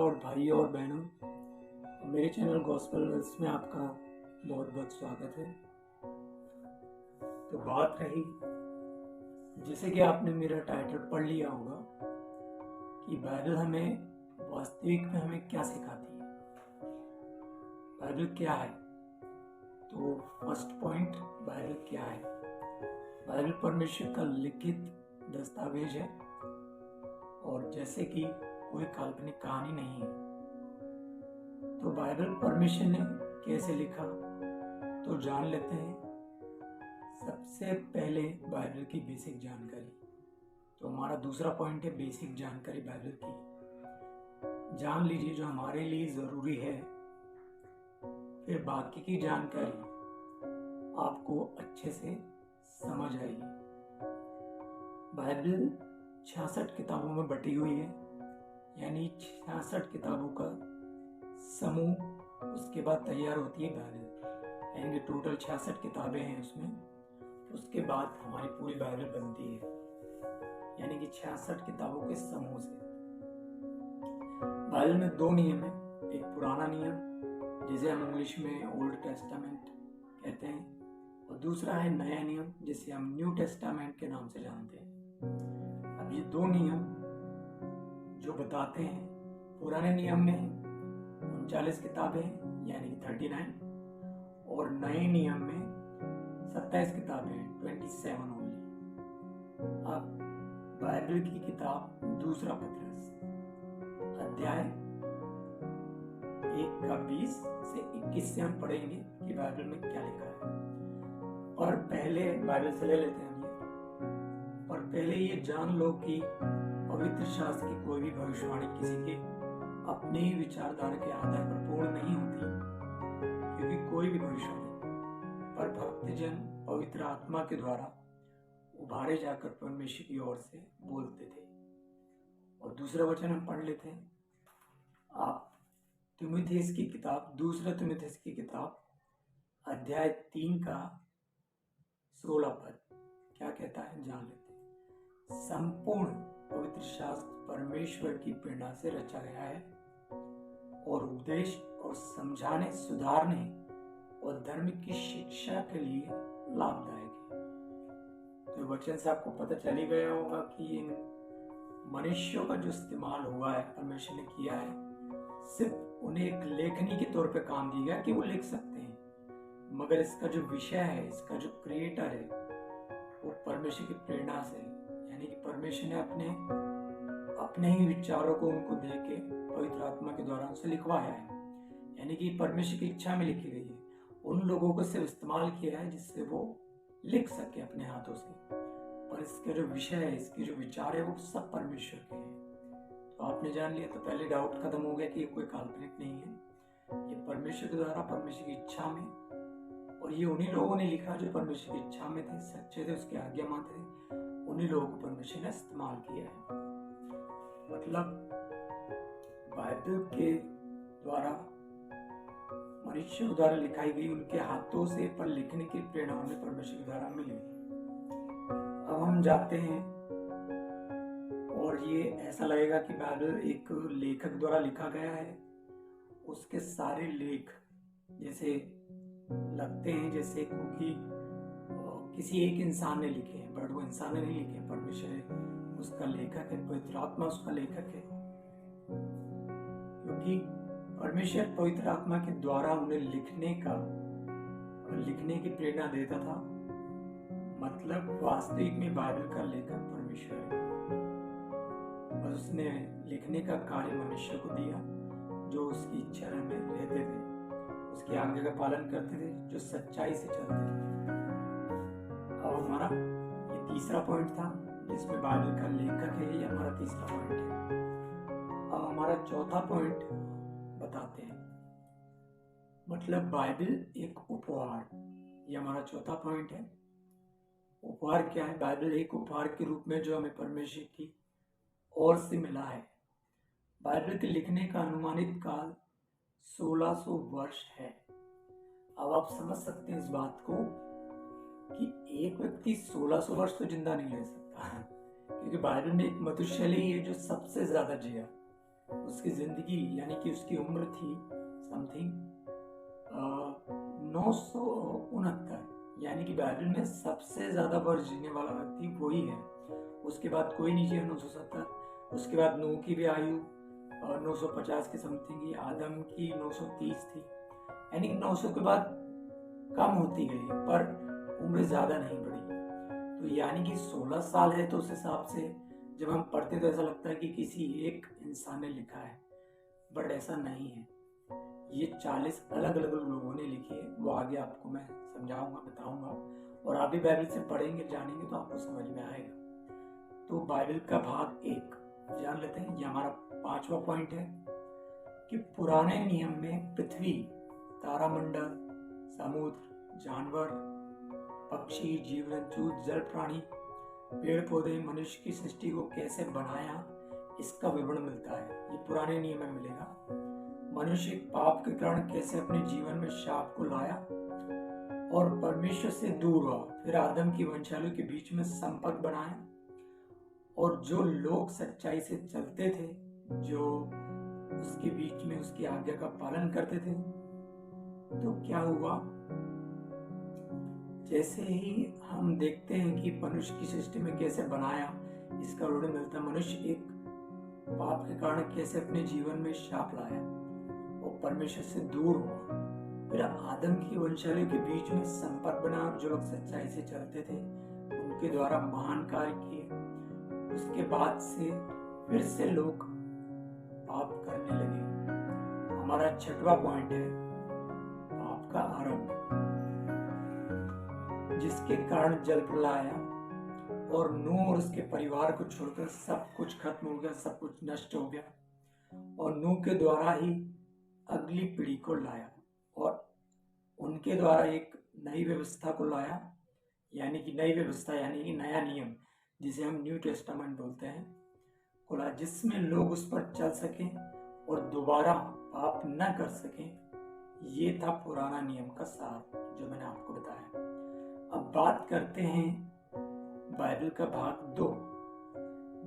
और भाइयों और बहनों, मेरे चैनल गॉस्पेल वेल्स में आपका बहुत बहुत स्वागत है। तो बात रही, जैसे कि आपने मेरा टाइटल पढ़ लिया होगा कि बाइबल हमें वास्तविक में हमें क्या सिखाती है, बाइबल क्या है। तो फर्स्ट पॉइंट, बाइबल क्या है। बाइबल परमेश्वर का लिखित दस्तावेज है और जैसे कि कोई काल्पनिक कहानी नहीं है। तो बाइबल परमेश्वर ने कैसे लिखा तो जान लेते हैं। सबसे पहले बाइबल की बेसिक जानकारी। तो हमारा दूसरा पॉइंट है बेसिक जानकारी बाइबल की। जान लीजिए जो हमारे लिए जरूरी है, फिर बाकी की जानकारी आपको अच्छे से समझ आएगी। बाइबल 66 किताबों में बटी हुई है, यानी 66 किताबों का समूह उसके बाद तैयार होती है बाइबल। यानी टोटल 66 किताबें हैं उसमें, उसके बाद हमारी पूरी बाइबल बनती है, यानी कि 66 किताबों के समूह से। बाइबल में दो नियम है, एक पुराना नियम जिसे हम इंग्लिश में ओल्ड टेस्टामेंट कहते हैं, और दूसरा है नया नियम जिसे हम न्यू टेस्टामेंट के नाम से जानते हैं। अब ये दो नियम जो बताते हैं, पुराने नियम में 39 किताबें यानी कि 39, और नए नियम में 27 किताबें 27 ओनली। अब बाइबल की किताब दूसरा पत्रस अध्याय 1 का 20 से 21 से हम पढ़ेंगे कि बाइबल में क्या लिखा है। और पहले बाइबल से ले लेते हैं हम ये, और पहले ये जान लो कि पवित्र शास्त्र की कोई भी भविष्यवाणी किसी के अपने ही विचारधारा के आधार पर पूर्ण नहीं होती, क्योंकि कोई भी भविष्यवाणी पर भक्तजन पवित्र आत्मा के द्वारा उभारे जाकर परमेश्वर की ओर से बोलते थे। और दूसरा वचन हम पढ़ लेते हैं। आप तीमुथियुस की किताब, दूसरा तीमुथियुस की किताब अध्याय 3 का 16 पद क्या कहता है, जान लेते हैं। संपूर्ण पवित्र शास्त्र परमेश्वर की प्रेरणा से रचा गया है और उपदेश और समझाने, सुधारने और धर्म की शिक्षा के लिए लाभदायक है। तो वचन से आपको पता चल ही गया होगा कि इन मनुष्यों का जो इस्तेमाल हुआ है, परमेश्वर ने किया है, सिर्फ उन्हें एक लेखनी के तौर पे काम दिया गया कि वो लिख सकते हैं, मगर इसका जो विषय है, इसका जो क्रिएटर है, वो परमेश्वर की प्रेरणा से, यानी कि परमेश्वर ने अपने ही विचारों को उनको दे के पवित्र आत्मा के द्वारा उनसे लिखवाया है, यानी कि परमेश्वर की इच्छा में लिखी गई है। उन लोगों को सिर्फ इस्तेमाल किया है जिससे वो लिख सके अपने हाथों से, पर इसके जो विषय है, इसके जो विचार है, वो सब परमेश्वर के हैं। तो आपने जान लिया, तो पहले डाउट खत्म हो गया कि ये कोई काल्पनिक नहीं है, ये परमेश्वर के द्वारा परमेश्वर की इच्छा में, और ये उन्हीं लोगों ने लिखा जो परमेश्वर की इच्छा में थे, सच्चे थे, उसके आज्ञा थे, उन्हीं लोगों को परमेश्वर ने इस्तेमाल किया है। मतलब बाइबल के द्वारा, मनुष्य द्वारा लिखाई गई, उनके हाथों से पर लिखने की प्रेरणा उन्हें परमेश्वर द्वारा मिली। अब हम जाते हैं, और ये ऐसा लगेगा कि बाइबल एक लेखक द्वारा लिखा गया है, उसके सारे लेख जैसे लगते हैं जैसे क्योंकि किसी एक इंसान ने लिखे हैं, बट वो इंसान ने नहीं लिखे, परमेश्वर उसका लेखक है, पवित्र आत्मा उसका लेखक है, क्योंकि परमेश्वर पवित्र आत्मा के द्वारा उन्हें लिखने की प्रेरणा देता था। मतलब वास्तविक में बाइबल का लेखक परमेश्वर है, और उसने लिखने का कार्य मनुष्य को दिया जो उसकी इच्छा में रहते थे, उसकी आज्ञा का पालन करते थे, जो सच्चाई से चलते थे। अब हमारा ये तीसरा पॉइंट था जिसमें बाइबल का लेखक है, ये हमारा तीसरा पॉइंट है। अब हमारा चौथा पॉइंट बताते हैं, मतलब बाइबल एक उपहार, ये हमारा चौथा पॉइंट है। उपहार क्या है? बाइबल एक उपहार के रूप में जो हमें परमेश्वर की ओर से मिला है। बाइबल के लिखने का अनुमानित काल 1600 वर्ष है। अब आप समझ सकते हैं इस बात को कि एक व्यक्ति 1600 वर्ष तो जिंदा नहीं रह सकता, क्योंकि बाइबल में एक मथुशेलह है जो सबसे ज्यादा जिया, उसकी जिंदगी यानी कि उसकी उम्र थी समथिंग 969, यानी कि बाइबल में सबसे ज्यादा वर्ष जीने वाला व्यक्ति वही है। उसके बाद कोई नहीं जिया 970। उसके बाद नूह की भी आयु 950 के समथिंग ही, आदम की 930 थी, यानी कि 900 के बाद कम होती गई पर उम्र ज्यादा नहीं बढ़ी। तो यानी कि 16 साल है, तो उस हिसाब से जब हम पढ़ते तो ऐसा लगता है कि किसी एक इंसान ने लिखा है, बट ऐसा नहीं है। ये 40 अलग अलग लोगों ने लिखी है। वो आगे आपको मैं समझाऊंगा, बताऊंगा, और आप भी बाइबल से पढ़ेंगे जानेंगे तो आपको समझ में आएगा। तो बाइबल का भाग 1 जान लेते हैं। ये हमारा 5वां पॉइंट है कि पुराने नियम में पृथ्वी, तारामंडल, समुद्र, जानवर, पक्षी, जीव जंतु, जल प्राणी, पेड़ पौधे, मनुष्य की सृष्टि को कैसे बनाया, इसका विवरण मिलता है। ये पुराने नियम में मिलेगा। मनुष्य पाप के कारण कैसे अपने जीवन में शाप को लाया और परमेश्वर से दूर हुआ, फिर आदम की वंशावली के बीच में संपर्क बनाया, और जो लोग सच्चाई से चलते थे, जो उसके बीच में उसकी आज्ञा का पालन करते थे, तो क्या हुआ, जैसे ही हम देखते हैं कि मनुष्य की सृष्टि में कैसे बनाया, इसका विवरण मिलता है। मनुष्य एक पाप के कारण कैसे अपने जीवन में शाप लाया और परमेश्वर से दूर हुआ, फिर आदम की वंशावली के बीच में संपर्क बना, जो लोग सच्चाई से चलते थे उनके द्वारा महान कार्य किए। उसके बाद से फिर से लोग पाप करने लगे। हमारा 6वां पॉइंट है पाप का आरंभ, जिसके कारण जल प्रलय आया और नूह और उसके परिवार को छोड़कर सब कुछ खत्म हो गया, सब कुछ नष्ट हो गया, और नूह के द्वारा ही अगली पीढ़ी को लाया और उनके द्वारा एक नई व्यवस्था को लाया, यानी कि नई व्यवस्था यानी कि नया नियम, जिसे हम न्यू टेस्टामेंट बोलते हैं, को लाया, जिसमें लोग उस पर चल सकें और दोबारा पाप न कर सकें। ये था पुराना नियम का सार जो मैंने आपको बताया। अब बात करते हैं बाइबल का भाग 2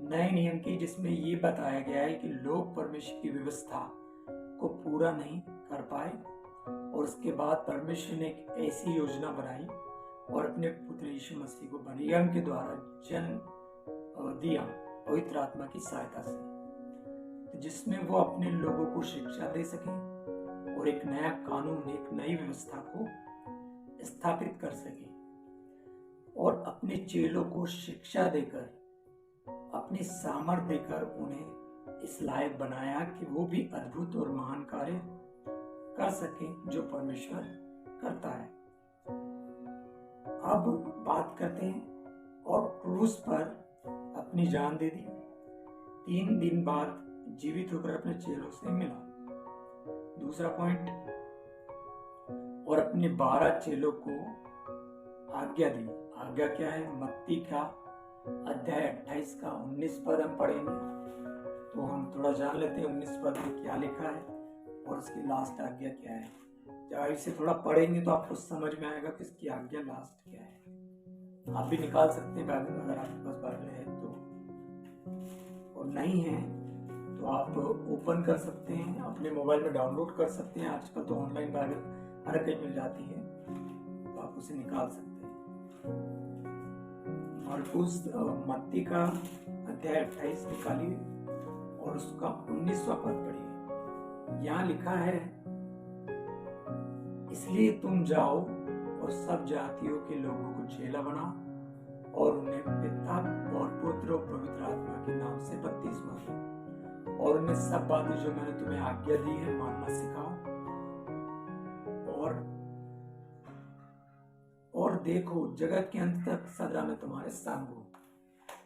नए नियम की, जिसमें ये बताया गया है कि लोग परमेश्वर की व्यवस्था को पूरा नहीं कर पाए, और उसके बाद परमेश्वर ने एक ऐसी योजना बनाई और अपने पुत्र यीशु मसीह को मरियम के द्वारा जन्म दिया पवित्र आत्मा की सहायता से, जिसमें वो अपने लोगों को शिक्षा दे सके और एक नया कानून, एक नई व्यवस्था को स्थापित कर सके, और अपने चेलों को शिक्षा देकर, अपनी सामर्थ्य देकर उन्हें इस लायक बनाया कि वो भी अद्भुत और महान कार्य कर सके जो परमेश्वर करता है। अब बात करते हैं, और क्रूस पर अपनी जान दे दी, 3 दिन बाद जीवित होकर अपने चेलों से मिला। दूसरा पॉइंट, और अपने 12 चेलों को आज्ञा दी। आज्ञा क्या है? मत्ती का अध्याय 28 का 19 पद हम पढ़ेंगे, तो हम थोड़ा जान लेते हैं 19 पद में क्या लिखा है और उसकी लास्ट आज्ञा क्या है। जब इसे थोड़ा पढ़ेंगे तो आपको समझ में आएगा कि इसकी आज्ञा लास्ट क्या है। आप भी निकाल सकते हैं बाइबल, अगर आपके पास बाइबल है तो, और नहीं है तो आप ओपन कर सकते हैं, अपने मोबाइल में डाउनलोड कर सकते हैं। आजकल तो ऑनलाइन बाइबल हर कहीं मिल जाती है, तो आप उसे निकाल सकते हैं। मरकुस मत्ती का अध्याय 28 निकालिए और उसका 19वां पद पढ़िए। यहाँ लिखा है, इसलिए तुम जाओ और सब जातियों के लोगों को चेला बनाओ और उन्हें पिता और पुत्र और पवित्र आत्मा के नाम से बपतिस्मा दो, और उन्हें सब बातें जो मैंने तुम्हें आज्ञा दी है मानना सिखाओ, और देखो जगत के अंत तक सदा मैं तुम्हारे संग हूं।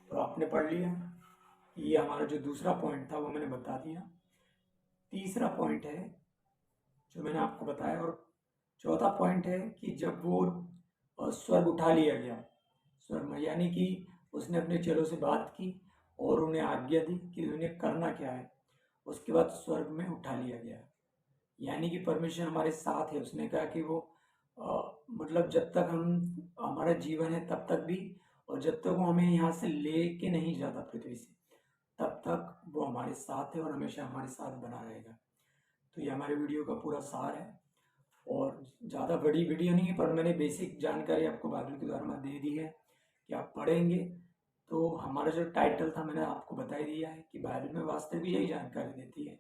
तो आपने पढ़ लिया, ये हमारा जो दूसरा पॉइंट था वो मैंने बता दिया। तीसरा पॉइंट है जो मैंने आपको बताया, और चौथा पॉइंट है कि जब वो स्वर्ग उठा लिया गया, स्वर्ग में, यानी कि उसने अपने चेलों से बात की और उन्हें आज्ञा दी कि उन्हें करना क्या है, उसके बाद स्वर्ग में उठा लिया गया, यानी कि परमेश्वर हमारे साथ है। उसने कहा कि वो मतलब जब तक हमारा जीवन है तब तक भी, और जब तक वो हमें यहाँ से ले के नहीं जाता पृथ्वी से, तब तक वो हमारे साथ है और हमेशा हमारे साथ बना रहेगा। तो ये हमारे वीडियो का पूरा सार है और ज़्यादा बड़ी वीडियो नहीं है, पर मैंने बेसिक जानकारी आपको बाइबल के बारे में दे दी है कि आप पढ़ेंगे तो हमारा जो टाइटल था मैंने आपको बता ही दिया है कि बाइबल में वास्तविक यही जानकारी देती है।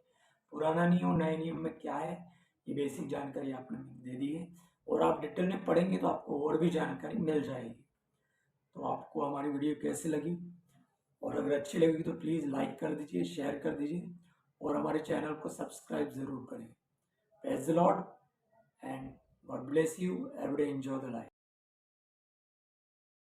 पुराना नियम नए नियम में क्या है, ये बेसिक जानकारी आपने दे दी है और आप डिटेल में पढ़ेंगे तो आपको और भी जानकारी मिल जाएगी। तो आपको हमारी वीडियो कैसी लगी, और अगर अच्छी लगेगी तो प्लीज़ लाइक कर दीजिए, शेयर कर दीजिए और हमारे चैनल को सब्सक्राइब ज़रूर करें। Praise the Lord and God bless you, everyday enjoy the life.